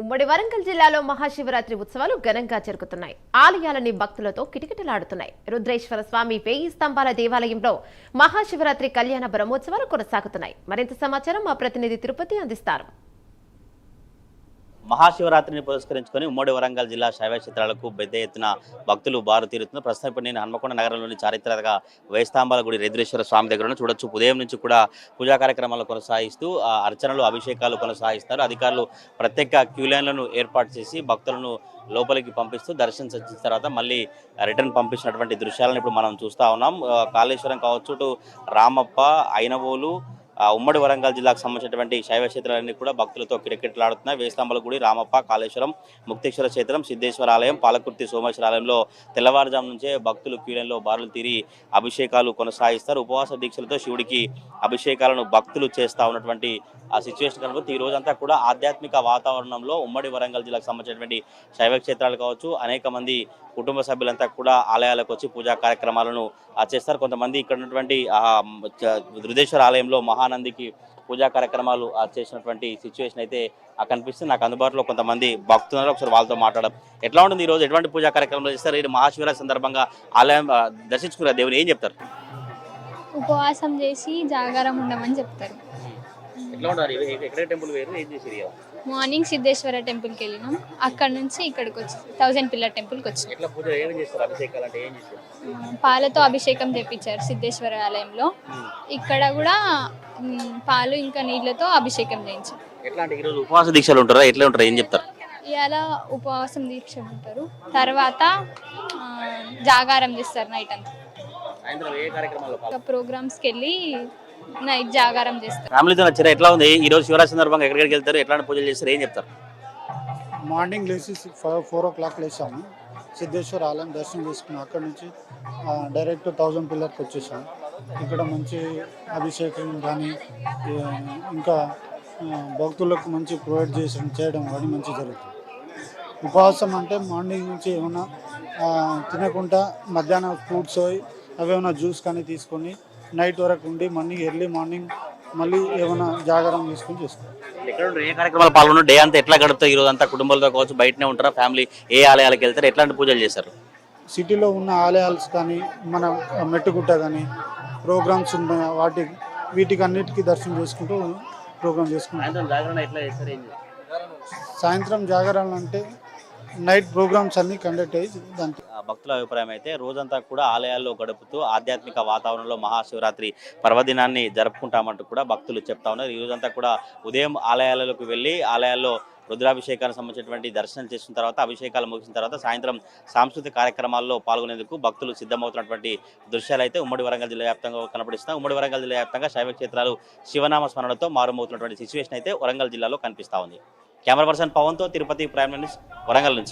ఉమ్మడి వరంగల్ జిల్లాలో మహాశివరాత్రి ఉత్సవాలు ఘనంగా జరుగుతున్నాయి. ఆలయాలన్నీ భక్తులతో కిటకిటలాడుతున్నాయి. రుద్రేశ్వర స్వామి 1000 స్తంభాల దేవాలయంలో మహాశివరాత్రి కళ్యాణ బ్రహ్మోత్సవాలు కొనసాగుతున్నాయి. మరింత సమాచారం మా ప్రతినిధి తిరుపతి అందిస్తారు. మహాశివరాత్రిని పురస్కరించుకొని ఉమ్మడి వరంగల్ జిల్లా శైవ క్షేత్రాలకు పెద్ద ఎత్తున భక్తులు బారు తీరుతున్నారు. ప్రస్తుతం ఇప్పుడు నేను హన్మకొండ నగరంలోని చారిత్రక వేయిస్తంభాల గుడి రుద్రేశ్వర స్వామి దగ్గర చూడొచ్చు. ఉదయం నుంచి కూడా పూజా కార్యక్రమాలు కొనసాగిస్తూ అర్చనలు అభిషేకాలు కొనసాగిస్తారు. అధికారులు ప్రత్యేక క్యూ లైన్లను ఏర్పాటు చేసి భక్తులను లోపలికి పంపిస్తూ దర్శనం సజ్జించిన తర్వాత మళ్ళీ రిటర్న్ పంపించినటువంటి దృశ్యాలను ఇప్పుడు మనం చూస్తూ ఉన్నాం. కాళేశ్వరం కావచ్చు, ఇటు రామప్ప, ఐనవోలు, ఉమ్మడి వరంగల్ జిల్లాకు సంబంధించినటువంటి శైవ క్షేత్రాలన్నీ కూడా భక్తులతో కిటకిటలాడుతున్నాయి. వేయిస్తంభాల గుడి, రామప్ప, కాళేశ్వరం, ముక్తేశ్వర క్షేత్రం, సిద్ధేశ్వర ఆలయం, పాలకుర్తి సోమేశ్వర ఆలయంలో తెల్లవారుజాము నుంచే భక్తులు క్యూలైన్లో బారులు తీరి అభిషేకాలు కొనసాగిస్తారు. ఉపవాస దీక్షలతో శివుడికి అభిషేకాలను భక్తులు చేస్తూ ఉన్నటువంటి ఆ సిచ్యువేషన్ కనుక ఈ రోజంతా కూడా ఆధ్యాత్మిక వాతావరణంలో ఉమ్మడి వరంగల్ జిల్లాకు సంబంధించినటువంటి శైవ క్షేత్రాలు కావచ్చు, అనేక మంది కుటుంబ సభ్యులంతా కూడా ఆలయాలకు వచ్చి పూజా కార్యక్రమాలను చేస్తారు. కొంతమంది ఇక్కడ ఉన్నటువంటి రుద్రేశ్వర ఆలయంలో మహానందికి పూజా కార్యక్రమాలు చేసినటువంటి సిచ్యువేషన్ అయితే కనిపిస్తుంది. నాకు అందుబాటులో కొంతమంది భక్తులు ఒకసారి వాళ్ళతో మాట్లాడడం. ఎట్లా ఉంటుంది ఈరోజు, ఎటువంటి పూజా కార్యక్రమాలు చేస్తారు? ఇది మహాశివరాత్రి సందర్భంగా ఆలయం దర్శించుకున్న దేవుని ఏం చెప్తారు? ఉపవాసం చేసి జాగారం ఉండమని చెప్తారు. మార్నింగ్ సిద్ధేశ్వర టెంపుల్కి వెళ్ళినాం. అక్కడ నుంచి ఇక్కడికి వచ్చి 1000 పిల్లర్ టెంపుల్కి వచ్చినాం. పాలతో అభిషేకం చేపించారు సిద్ధేశ్వర ఆలయంలో. ఇక్కడ కూడా పాలు ఇంకా నీళ్లతో అభిషేకం చేయించారు. ఉపవాస దీక్షలు ఉంటారా? ఎట్లా ఉంటారు? ఏం చెప్తారు? ఇలా ఉపవాసం దీక్ష ఉంటారు. తర్వాత జాగారం చేస్తారు నైట్ అంతా. ప్రోగ్రామ్స్కి వెళ్ళి నైట్ జాగారం చేస్తారు. ఫ్యామిలీతో నచ్చారా? ఎట్లా ఉంది ఈ రోజు శివరాత్రి సందర్భంగా? ఎక్కడికి వెళ్తారు? ఎట్లాంటి పూజలు చేస్తారు? ఏం చెప్తారు? మార్నింగ్ లేచి 4 o'clock లేచాము. సిద్ధేశ్వర ఆలయం దర్శనం చేసుకున్నాం. అక్కడ నుంచి డైరెక్ట్ 1000 పిల్లర్కి వచ్చేసాం. ఇక్కడ మంచి అభిషేకం కానీ ఇంకా భక్తులకు మంచి ప్రొవైడ్ చేయడం కానీ మంచి జరుగుతుంది. ఉపవాసం అంటే మార్నింగ్ నుంచి ఏమైనా తినకుండా మధ్యాహ్నం ఫ్రూట్స్ అవి ఏమైనా జ్యూస్ కానీ తీసుకొని నైట్ వరకు ఉండి ఎర్లీ మార్నింగ్ మళ్ళీ ఏమైనా జాగారం తీసుకొని చేస్తాం. ఏ కార్యక్రమాలు పాల్గొన్న డే అంతా ఎట్లా గడుపుతారు? ఈ రోజు అంతా కుటుంబాలతో కావచ్చు, బయటనే ఉంటారా? ఫ్యామిలీ ఏ ఆలయాలకు వెళ్తారు? ఎట్లాంటి పూజలు చేస్తారు? సిటీలో ఉన్న ఆలయాలు కానీ మన మెట్టుగుట్ట కానీ ప్రోగ్రామ్స్ ఉన్నాయి, వీటికి అన్నిటికీ దర్శనం చేసుకుంటూ ప్రోగ్రామ్ చేసుకుంటాం. సాయంత్రం జాగరణ అంటే నైట్ ప్రోగ్రామ్స్ అన్ని కండక్ట్ అయ్యి దాంట్లో భక్తుల అభిప్రాయం అయితే రోజంతా కూడా ఆలయాల్లో గడుపుతూ ఆధ్యాత్మిక వాతావరణంలో మహాశివరాత్రి పర్వదినాన్ని జరుపుకుంటామంటూ కూడా భక్తులు చెప్తా ఉన్నారు. ఈ రోజంతా కూడా ఉదయం ఆలయాలకు వెళ్ళి ఆలయాల్లో రుద్రాభిషేకానికి సంబంధించినటువంటి దర్శనం చేసిన తర్వాత, అభిషేకాలు ముగిసిన తర్వాత సాయంత్రం సాంస్కృతిక కార్యక్రమాల్లో పాల్గొనేందుకు భక్తులు సిద్ధమవుతున్నటువంటి దృశ్యాలు అయితే ఉమ్మడి వరంగల్ జిల్లా వ్యాప్తంగా కనపడిస్తున్నాయి. ఉమ్మడి వరంగల్ జిల్లా వ్యాప్తంగా శైవ క్షేత్రాలు శివనామ స్మరణతో మారుమవుతున్నటువంటి సిచ్యువేషన్ అయితే వరంగల్ జిల్లాలో కనిపిస్తా ఉంది. కెమెరా పర్సన్ పవన్తో తిరుపతి ప్రైమ్ న్యూస్ వరంగల్ నుంచి.